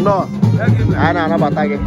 No, ana batake.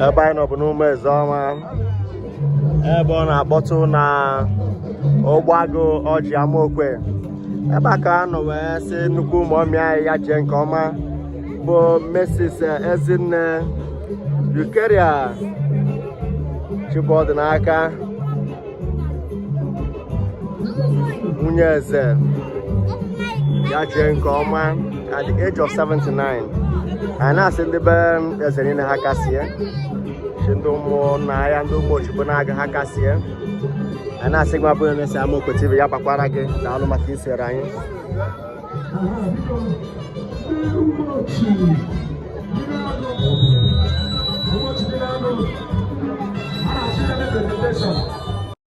Ebe anyị nọ bụ n'ụmụ Ezeọma, ebe ọ na-akpọtụ na Ogbago Ọjị Amaokwe. Ebe a ka a nọ wee sị nnukwu ụmụọmị anyị ya jee nke ọma bụ Mrs. Ezinne Eukeria Chibodinaka, nwunye eze ya jee nke ọma at the age of 79. Anyị na-asị ndị be eze niile ha kasie, ndị ụmụnna ya ndị ụmụ Ochukwu na-aga ha kasie. Anyị na-asị gị abụghị na-esi Amoko TV ya bakwara gị daalụ maka isere anyị. Presentation.